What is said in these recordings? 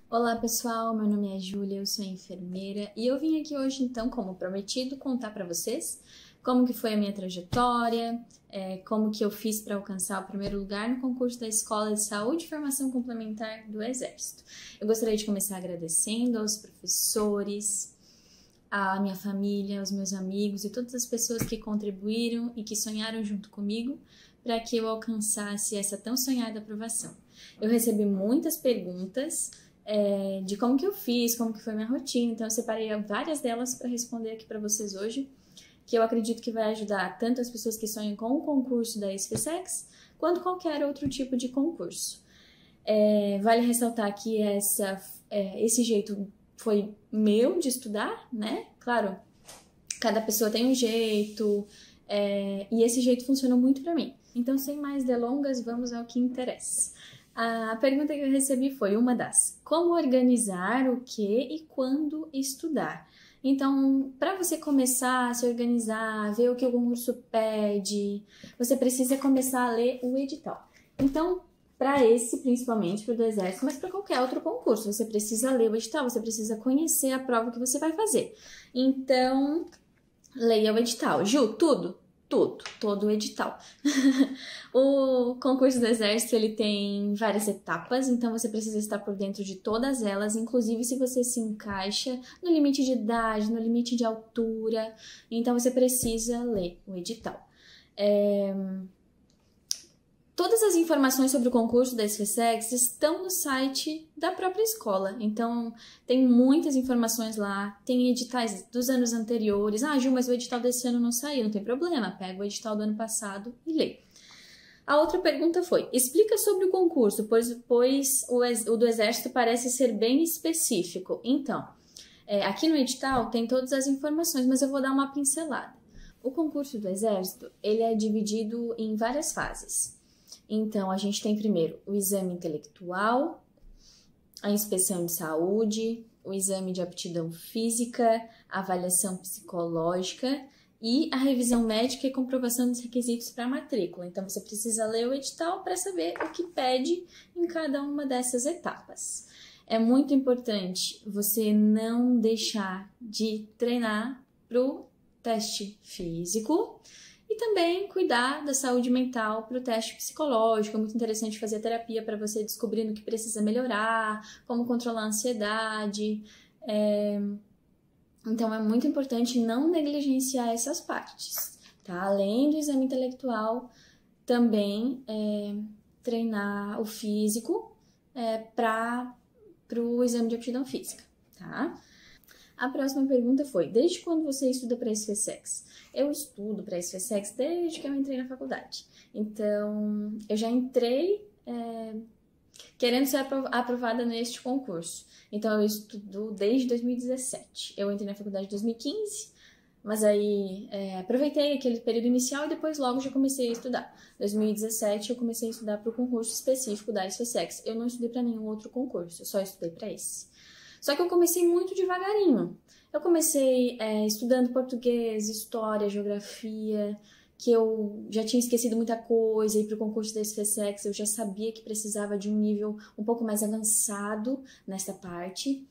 Olá pessoal, meu nome é Júlia, eu sou enfermeira e eu vim aqui hoje então, como prometido, contar para vocês como que foi a minha trajetória, como que eu fiz para alcançar o primeiro lugar no concurso da Escola de Saúde e Formação Complementar do Exército. Eu gostaria de começar agradecendo aos professores, à minha família, aos meus amigos e todas as pessoas que contribuíram e que sonharam junto comigo para que eu alcançasse essa tão sonhada aprovação. Eu recebi muitas perguntas de como que eu fiz, como que foi minha rotina, então eu separei várias delas para responder aqui para vocês hoje, que eu acredito que vai ajudar tanto as pessoas que sonham com o concurso da SpaceX, quanto qualquer outro tipo de concurso. Vale ressaltar que esse jeito foi meu de estudar, né? Claro, cada pessoa tem um jeito, e esse jeito funcionou muito para mim. Então, sem mais delongas, vamos ao que interessa. A pergunta que eu recebi foi uma das: como organizar o que e quando estudar? Então, para você começar a se organizar, ver o que o concurso pede, você precisa começar a ler o edital. Então, para esse, principalmente para o do Exército, mas para qualquer outro concurso, você precisa ler o edital, você precisa conhecer a prova que você vai fazer. Então, leia o edital. Ju, tudo? Tudo, todo o edital. O concurso do Exército, ele tem várias etapas, então você precisa estar por dentro de todas elas, inclusive se você se encaixa no limite de idade, no limite de altura, então você precisa ler o edital. Todas as informações sobre o concurso da SpaceX estão no site da própria escola, então tem muitas informações lá, tem editais dos anos anteriores. Ah, Ju, mas o edital desse ano não saiu, não tem problema, pega o edital do ano passado e lê. A outra pergunta foi: explica sobre o concurso, pois o do Exército parece ser bem específico. Então, aqui no edital tem todas as informações, mas eu vou dar uma pincelada. O concurso do Exército, ele é dividido em várias fases. Então, a gente tem primeiro o exame intelectual, a inspeção de saúde, o exame de aptidão física, a avaliação psicológica e a revisão médica e comprovação dos requisitos para a matrícula. Então, você precisa ler o edital para saber o que pede em cada uma dessas etapas. É muito importante você não deixar de treinar para o teste físico e também cuidar da saúde mental para o teste psicológico. É muito interessante fazer terapia para você descobrir no que precisa melhorar, como controlar a ansiedade. Então, é muito importante não negligenciar essas partes, tá? Além do exame intelectual, também treinar o físico para o exame de aptidão física, tá? A próxima pergunta foi: desde quando você estuda para a SpaceX? Eu estudo para a SpaceX desde que eu entrei na faculdade. Então, eu já entrei querendo ser aprovada neste concurso. Então, eu estudo desde 2017. Eu entrei na faculdade em 2015, mas aí aproveitei aquele período inicial e depois logo já comecei a estudar. Em 2017, eu comecei a estudar para o concurso específico da SpaceX. Eu não estudei para nenhum outro concurso, eu só estudei para esse. Só que eu comecei muito devagarinho. Eu comecei estudando português, história, geografia, que eu já tinha esquecido muita coisa, e para o concurso da SpaceX eu já sabia que precisava de um nível um pouco mais avançado nesta parte.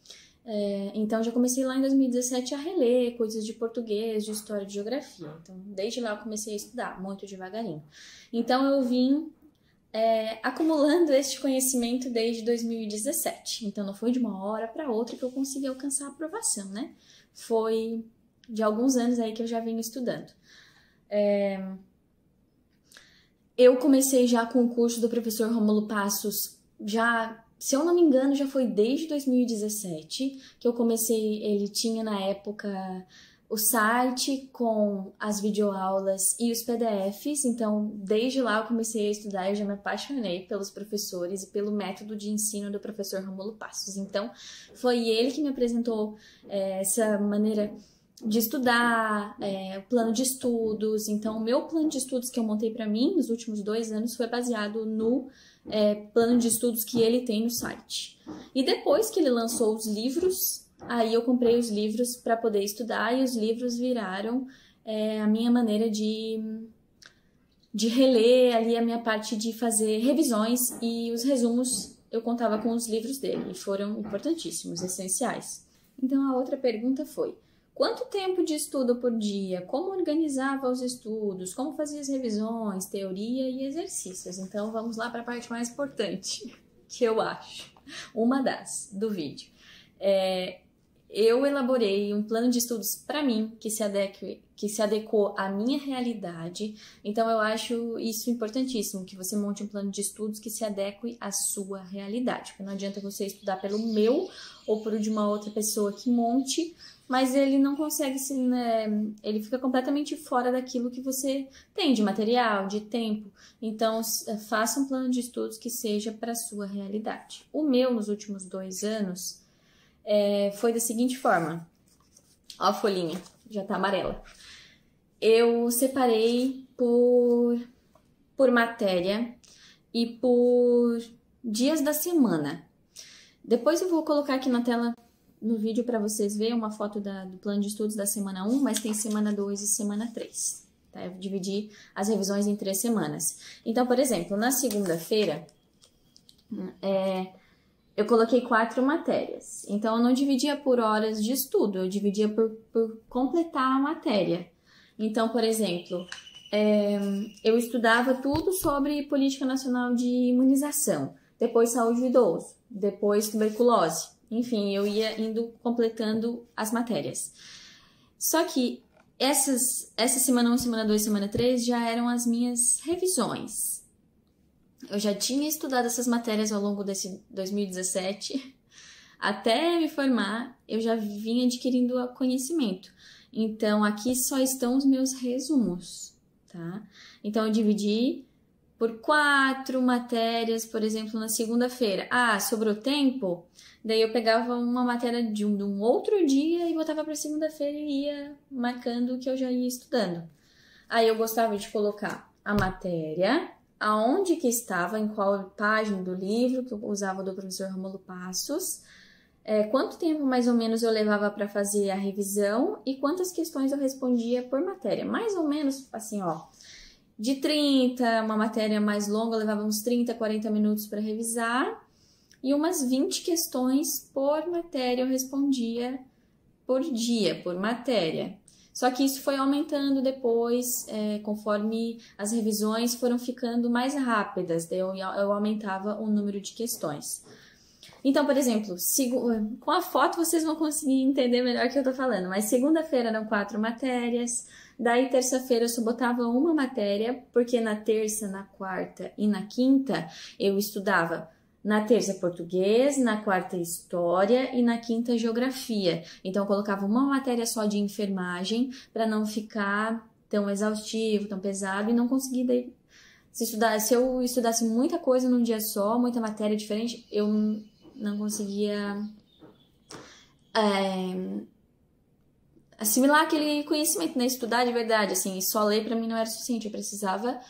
Então, já comecei lá em 2017 a reler coisas de português, de história, de geografia. Então, desde lá eu comecei a estudar, muito devagarinho. Então, eu vim acumulando este conhecimento desde 2017. Então, não foi de uma hora para outra que eu consegui alcançar a aprovação, né? Foi de alguns anos aí que eu já venho estudando. Eu comecei já com o curso do professor Rômulo Passos, se eu não me engano, já foi desde 2017 que eu comecei. Ele tinha na época o site com as videoaulas e os PDFs, então desde lá eu comecei a estudar e já me apaixonei pelos professores e pelo método de ensino do professor Rômulo Passos. Então foi ele que me apresentou essa maneira de estudar, o plano de estudos. Então o meu plano de estudos que eu montei para mim nos últimos 2 anos foi baseado no plano de estudos que ele tem no site. E depois que ele lançou os livros, aí eu comprei os livros para poder estudar, e os livros viraram a minha maneira de reler ali, a minha parte de fazer revisões e os resumos eu contava com os livros dele e foram importantíssimos, essenciais. Então a outra pergunta foi: quanto tempo de estudo por dia? Como organizava os estudos? Como fazia as revisões, teoria e exercícios? Então vamos lá para a parte mais importante, que eu acho, uma das do vídeo. Eu elaborei um plano de estudos para mim que se adequou à minha realidade. Então eu acho isso importantíssimo, que você monte um plano de estudos que se adeque à sua realidade. Porque não adianta você estudar pelo meu ou por de uma outra pessoa que monte, mas ele não consegue ele fica completamente fora daquilo que você tem de material, de tempo. Então faça um plano de estudos que seja para a sua realidade. O meu, nos últimos 2 anos, foi da seguinte forma. Ó a folhinha, já tá amarela. Eu separei por matéria e por dias da semana. Depois eu vou colocar aqui na tela, no vídeo, para vocês verem uma foto do plano de estudos da semana 1, mas tem semana 2 e semana 3. Tá? Eu dividi as revisões em 3 semanas. Então, por exemplo, na segunda-feira, eu coloquei 4 matérias. Então, eu não dividia por horas de estudo, eu dividia por completar a matéria. Então, por exemplo, eu estudava tudo sobre Política Nacional de Imunização, depois saúde do idoso, depois tuberculose. Enfim, eu ia indo completando as matérias. Só que essa semana 1, semana 2, semana 3 já eram as minhas revisões. Eu já tinha estudado essas matérias ao longo desse 2017. Até me formar, eu já vinha adquirindo conhecimento. Então, aqui só estão os meus resumos, tá? Então, eu dividi por 4 matérias, por exemplo, na segunda-feira. Sobrou tempo? Daí eu pegava uma matéria de um outro dia e botava para segunda-feira e ia marcando o que eu já ia estudando. Aí eu gostava de colocar a matéria, aonde que estava, em qual página do livro, que eu usava do professor Rômulo Passos, quanto tempo mais ou menos eu levava para fazer a revisão e quantas questões eu respondia por matéria. Mais ou menos assim, de 30, uma matéria mais longa, eu levava uns 30, 40 minutos para revisar e umas 20 questões por matéria eu respondia por dia, por matéria. Só que isso foi aumentando depois, conforme as revisões foram ficando mais rápidas, daí eu aumentava o número de questões. Então, por exemplo, com a foto vocês vão conseguir entender melhor o que eu tô falando, mas segunda-feira eram 4 matérias, daí terça-feira eu só botava uma matéria, porque na terça, na quarta e na quinta eu estudava. Na terça, português, na quarta, história e na quinta, geografia. Então, eu colocava uma matéria só de enfermagem para não ficar tão exaustivo, tão pesado e não conseguir daí. Se eu estudasse muita coisa num dia só, muita matéria diferente, eu não conseguia assimilar aquele conhecimento, né? Estudar de verdade, assim, só ler para mim não era suficiente. Eu precisava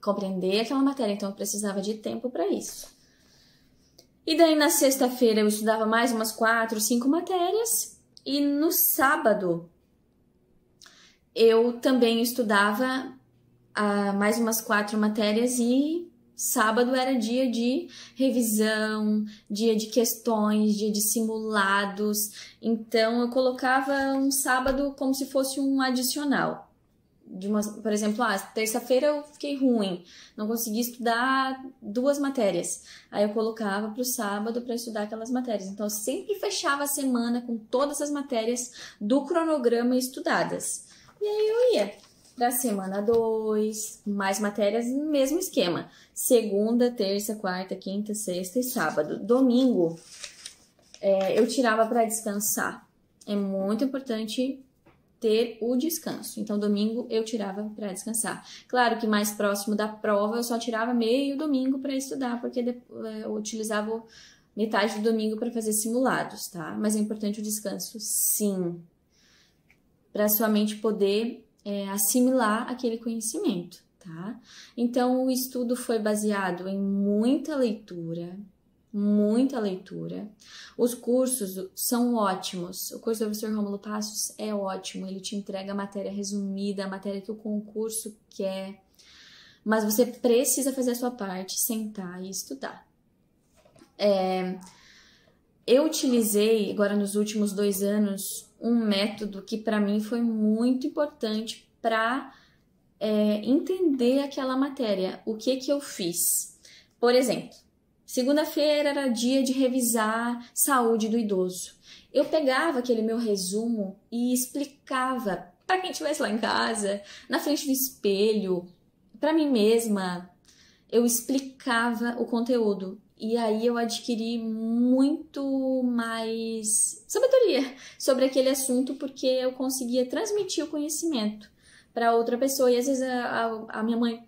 compreender aquela matéria, então eu precisava de tempo para isso. E daí na sexta-feira eu estudava mais umas 4, 5 matérias e no sábado eu também estudava mais umas 4 matérias e sábado era dia de revisão, dia de questões, dia de simulados. Então eu colocava um sábado como se fosse um adicional. Por exemplo, terça-feira eu fiquei ruim, não consegui estudar 2 matérias. Aí eu colocava para o sábado para estudar aquelas matérias. Então eu sempre fechava a semana com todas as matérias do cronograma estudadas. E aí eu ia para semana 2, mais matérias, mesmo esquema. Segunda, terça, quarta, quinta, sexta e sábado. Domingo eu tirava para descansar. É muito importante ter o descanso. Então, domingo eu tirava para descansar. Claro que mais próximo da prova eu só tirava meio domingo para estudar, porque eu utilizava metade do domingo para fazer simulados, tá? Mas é importante o descanso, sim, para sua mente poder assimilar aquele conhecimento, tá? Então, o estudo foi baseado em muita leitura. Os cursos são ótimos. O curso do professor Rômulo Passos é ótimo. Ele te entrega a matéria resumida, a matéria que o concurso quer. Mas você precisa fazer a sua parte, sentar e estudar. Eu utilizei, agora nos últimos 2 anos, um método que para mim foi muito importante para entender aquela matéria. O que eu fiz? Por exemplo, segunda-feira era dia de revisar saúde do idoso. Eu pegava aquele meu resumo e explicava para quem estivesse lá em casa, na frente do espelho, para mim mesma. Eu explicava o conteúdo. E aí eu adquiri muito mais sabedoria sobre aquele assunto, porque eu conseguia transmitir o conhecimento para outra pessoa. E às vezes a minha mãe,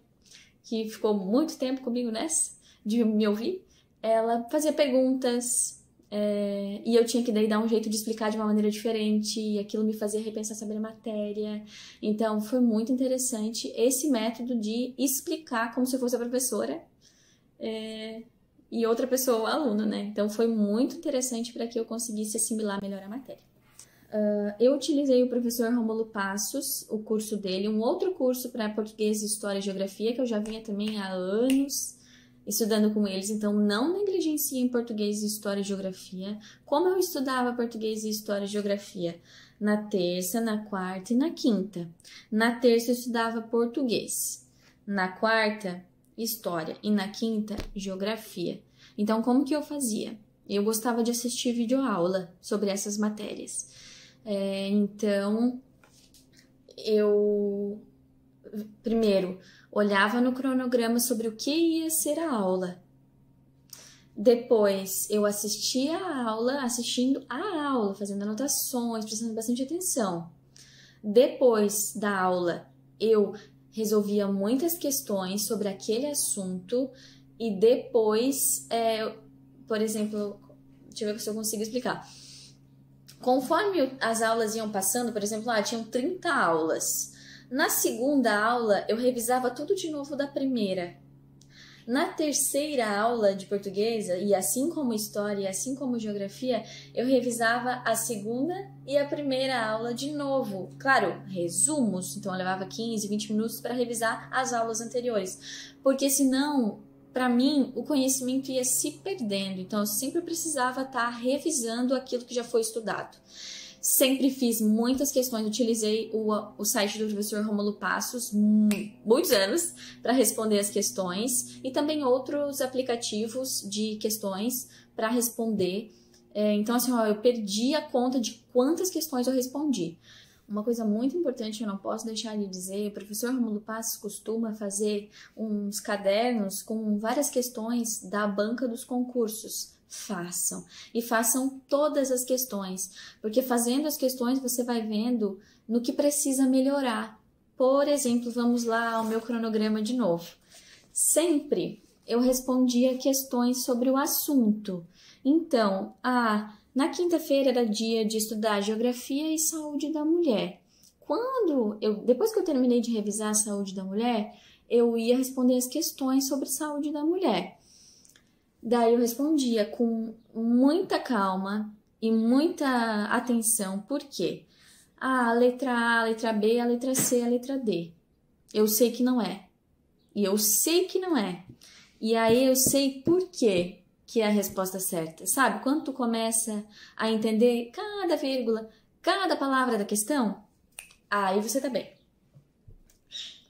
que ficou muito tempo comigo nessa, de me ouvir, ela fazia perguntas e eu tinha que daí dar um jeito de explicar de uma maneira diferente, e aquilo me fazia repensar sobre a matéria. Então foi muito interessante esse método de explicar como se eu fosse a professora e outra pessoa o aluno, né? Então foi muito interessante para que eu conseguisse assimilar melhor a matéria. Eu utilizei o professor Rômulo Passos, o curso dele, um outro curso para português, história e geografia, que eu já vinha também há anos estudando com eles, então não negligencie em português, história e geografia. Como eu estudava português, história e geografia? Na terça, na quarta e na quinta. Na terça eu estudava português, na quarta, história, e na quinta, geografia. Então, como que eu fazia? Eu gostava de assistir videoaula sobre essas matérias. Então, eu primeiro olhava no cronograma sobre o que ia ser a aula. Depois, eu assistia a aula, fazendo anotações, prestando bastante atenção. Depois da aula, eu resolvia muitas questões sobre aquele assunto e depois, por exemplo, deixa eu ver se eu consigo explicar. Conforme as aulas iam passando, por exemplo, tinham 30 aulas. Na segunda aula, eu revisava tudo de novo da primeira. Na terceira aula de português, e assim como história e assim como geografia, eu revisava a segunda e a primeira aula de novo. Claro, resumos, então eu levava 15, 20 minutos para revisar as aulas anteriores, porque senão, para mim, o conhecimento ia se perdendo, então eu sempre precisava estar revisando aquilo que já foi estudado. Sempre fiz muitas questões, utilizei o site do professor Rômulo Passos muitos anos para responder as questões e também outros aplicativos de questões para responder. Então, assim, eu perdi a conta de quantas questões eu respondi. Uma coisa muito importante que eu não posso deixar de dizer, o professor Rômulo Passos costuma fazer uns cadernos com várias questões da banca dos concursos. Façam. E façam todas as questões, porque fazendo as questões você vai vendo no que precisa melhorar. Por exemplo, vamos lá ao meu cronograma de novo. Sempre eu respondia questões sobre o assunto. Então, na quinta-feira era dia de estudar geografia e saúde da mulher. Depois que eu terminei de revisar a saúde da mulher, eu ia responder as questões sobre saúde da mulher. Daí eu respondia com muita calma e muita atenção. Por quê? A letra A, a letra B, a letra C, a letra D. Eu sei que não é. E eu sei que não é. E aí eu sei por quê que é a resposta certa. Sabe? Quando tu começa a entender cada vírgula, cada palavra da questão, aí você tá bem.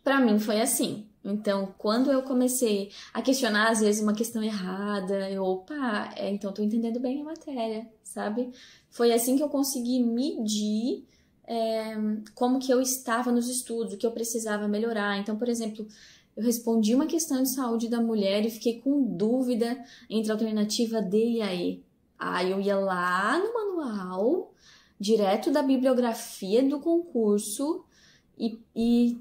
Pra mim foi assim. Então, quando eu comecei a questionar, às vezes, uma questão errada, então tô entendendo bem a matéria, sabe? Foi assim que eu consegui medir como que eu estava nos estudos, o que eu precisava melhorar. Então, por exemplo, eu respondi uma questão de saúde da mulher e fiquei com dúvida entre a alternativa D e a E. Aí eu ia lá no manual, direto da bibliografia do concurso, e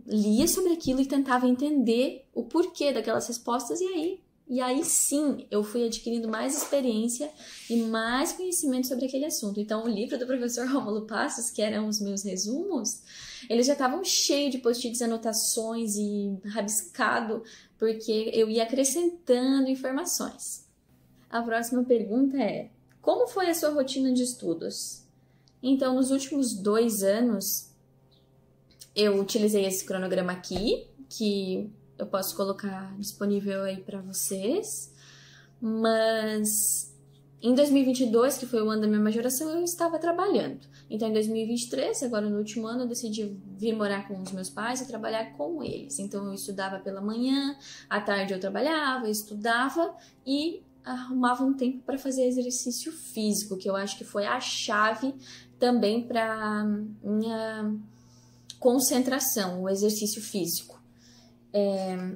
lia sobre aquilo e tentava entender o porquê daquelas respostas, e aí sim eu fui adquirindo mais experiência e mais conhecimento sobre aquele assunto. Então o livro do professor Rômulo Passos, que eram os meus resumos, eles já estavam cheios de post-its, anotações e rabiscado, porque eu ia acrescentando informações. A próxima pergunta é: como foi a sua rotina de estudos? Então, nos últimos 2 anos, eu utilizei esse cronograma aqui, que eu posso colocar disponível aí para vocês. mas em 2022, que foi o ano da minha majoração, eu estava trabalhando. Então, em 2023, agora no último ano, eu decidi vir morar com os meus pais e trabalhar com eles. Então, eu estudava pela manhã, à tarde eu trabalhava, estudava e arrumava um tempo para fazer exercício físico, que eu acho que foi a chave também para minha concentração, o exercício físico.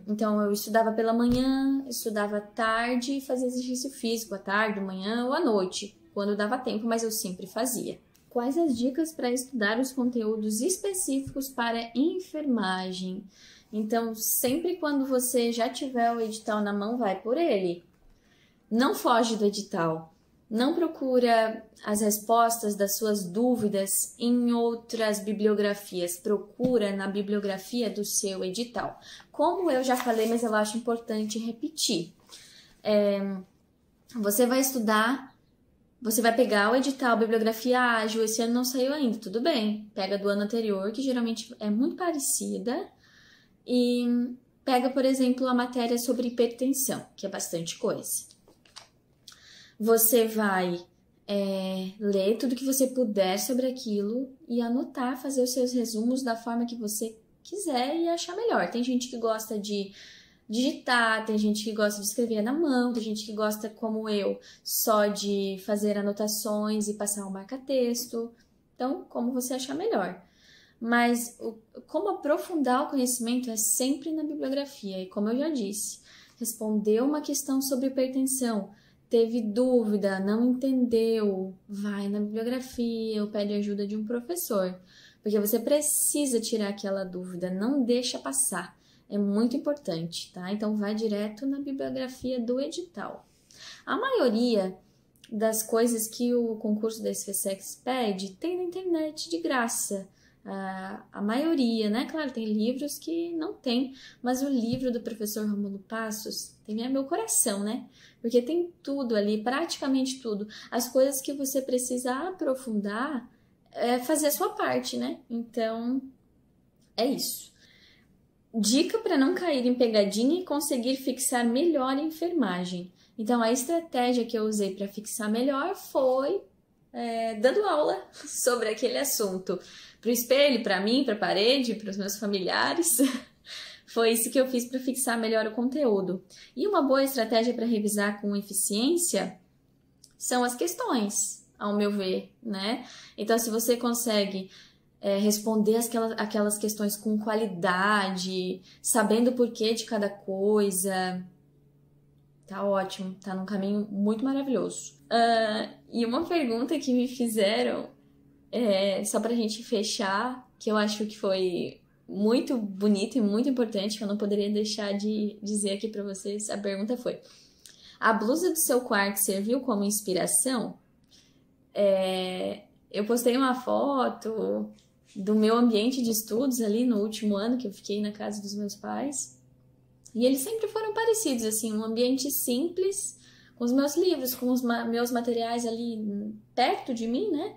Então, eu estudava pela manhã, estudava à tarde e fazia exercício físico à tarde, manhã ou à noite, quando dava tempo, mas eu sempre fazia. Quais as dicas para estudar os conteúdos específicos para enfermagem? Então, sempre quando você já tiver o edital na mão, vai por ele. Não foge do edital. Não procura as respostas das suas dúvidas em outras bibliografias. Procura na bibliografia do seu edital. Como eu já falei, mas eu acho importante repetir. Você vai estudar, você vai pegar o edital, bibliografia ágil, esse ano não saiu ainda, tudo bem. Pega do ano anterior, que geralmente é muito parecida. E pega, por exemplo, a matéria sobre hipertensão, que é bastante coisa. Você vai ler tudo que você puder sobre aquilo e anotar, fazer os seus resumos da forma que você quiser e achar melhor. Tem gente que gosta de digitar, tem gente que gosta de escrever na mão, tem gente que gosta, como eu, só de fazer anotações e passar um marca-texto. Então, como você achar melhor. Mas como aprofundar o conhecimento é sempre na bibliografia. E como eu já disse, responder uma questão sobre hipertensão, teve dúvida, não entendeu, vai na bibliografia ou pede ajuda de um professor, porque você precisa tirar aquela dúvida, não deixa passar, é muito importante, tá? Então vai direto na bibliografia do edital. A maioria das coisas que o concurso da SpaceX pede tem na internet de graça. A maioria, né? Claro, tem livros que não tem, mas o livro do professor Rômulo Passos tem meu coração, né? Porque tem tudo ali, praticamente tudo. As coisas que você precisa aprofundar é fazer a sua parte, né? Então, é isso. Dica para não cair em pegadinha e conseguir fixar melhor a enfermagem. Então, a estratégia que eu usei para fixar melhor foi dando aula sobre aquele assunto. Para o espelho, para mim, para a parede, para os meus familiares. Foi isso que eu fiz para fixar melhor o conteúdo. E uma boa estratégia para revisar com eficiência são as questões, ao meu ver, né? Então, se você consegue responder aquelas questões com qualidade, sabendo o porquê de cada coisa, tá ótimo, tá num caminho muito maravilhoso. E uma pergunta que me fizeram, só pra gente fechar, que eu acho que foi muito bonito e muito importante, que eu não poderia deixar de dizer aqui pra vocês, a pergunta foi: a blusa do seu quarto serviu como inspiração? Eu postei uma foto do meu ambiente de estudos ali no último ano que eu fiquei na casa dos meus pais. E eles sempre foram parecidos, assim, um ambiente simples, com os meus livros, com os meus materiais ali perto de mim, né?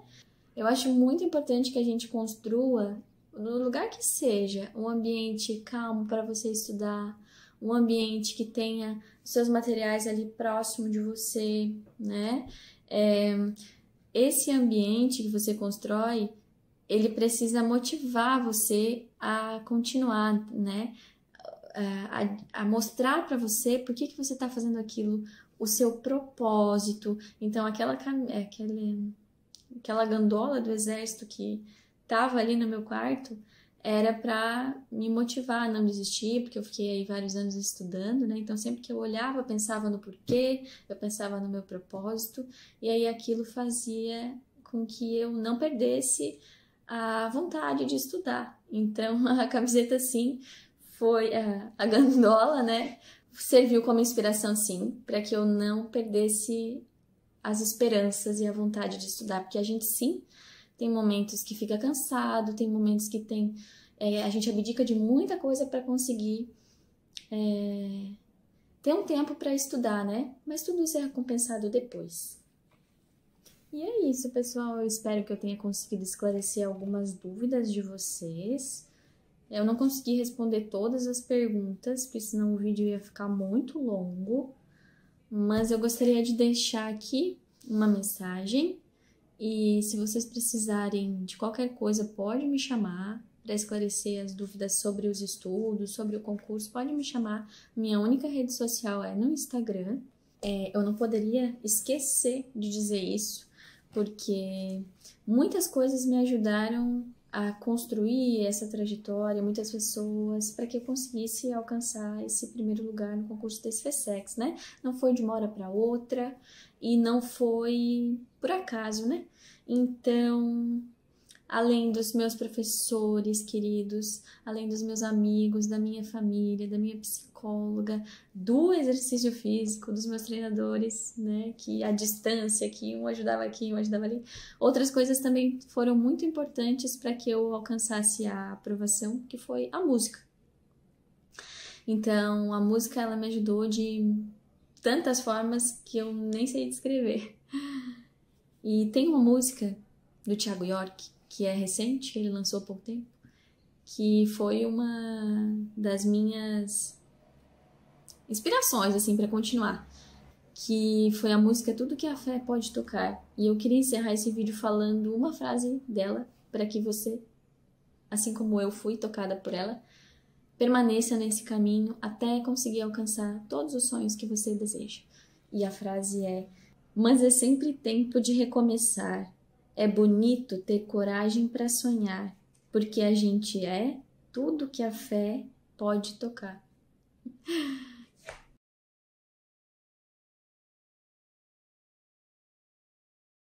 Eu acho muito importante que a gente construa, no lugar que seja, um ambiente calmo para você estudar, um ambiente que tenha seus materiais ali próximo de você, né? Esse ambiente que você constrói, ele precisa motivar você a continuar, né? A mostrar para você por que você está fazendo aquilo, o seu propósito. Então, aquela gandola do exército que estava ali no meu quarto era para me motivar a não desistir, porque eu fiquei aí vários anos estudando, né? Então, sempre que eu olhava, eu pensava no porquê, eu pensava no meu propósito, e aí aquilo fazia com que eu não perdesse a vontade de estudar. Então, a camiseta, sim, foi a gandola, né? Serviu como inspiração, sim, para que eu não perdesse as esperanças e a vontade de estudar, porque a gente, sim, tem momentos que fica cansado, tem momentos que a gente abdica de muita coisa para conseguir ter um tempo para estudar, né? Mas tudo isso é recompensado depois. E é isso, pessoal. Eu espero que eu tenha conseguido esclarecer algumas dúvidas de vocês. Eu não consegui responder todas as perguntas, porque senão o vídeo ia ficar muito longo, Mas eu gostaria de deixar aqui uma mensagem e se vocês precisarem de qualquer coisa, pode me chamar para esclarecer as dúvidas sobre os estudos, sobre o concurso, pode me chamar. Minha única rede social é no Instagram. Eu não poderia esquecer de dizer isso, porque muitas coisas me ajudaram a construir essa trajetória, muitas pessoas, para que eu conseguisse alcançar esse primeiro lugar no concurso da SpaceX, né? Não foi de uma hora para outra e não foi por acaso, né? Então, além dos meus professores queridos, além dos meus amigos, da minha família, da minha psicóloga, do exercício físico, dos meus treinadores, né, que à distância, que um ajudava aqui, um ajudava ali, outras coisas também foram muito importantes para que eu alcançasse a aprovação, que foi a música. Então, a música, ela me ajudou de tantas formas que eu nem sei descrever. E tem uma música do Thiago York, que é recente, que ele lançou há pouco tempo, que foi uma das minhas inspirações, assim, para continuar, que foi a música Tudo que a Fé Pode Tocar. E eu queria encerrar esse vídeo falando uma frase dela, para que você, assim como eu fui tocada por ela, permaneça nesse caminho até conseguir alcançar todos os sonhos que você deseja. E a frase é: mas é sempre tempo de recomeçar. É bonito ter coragem para sonhar, porque a gente é tudo que a fé pode tocar.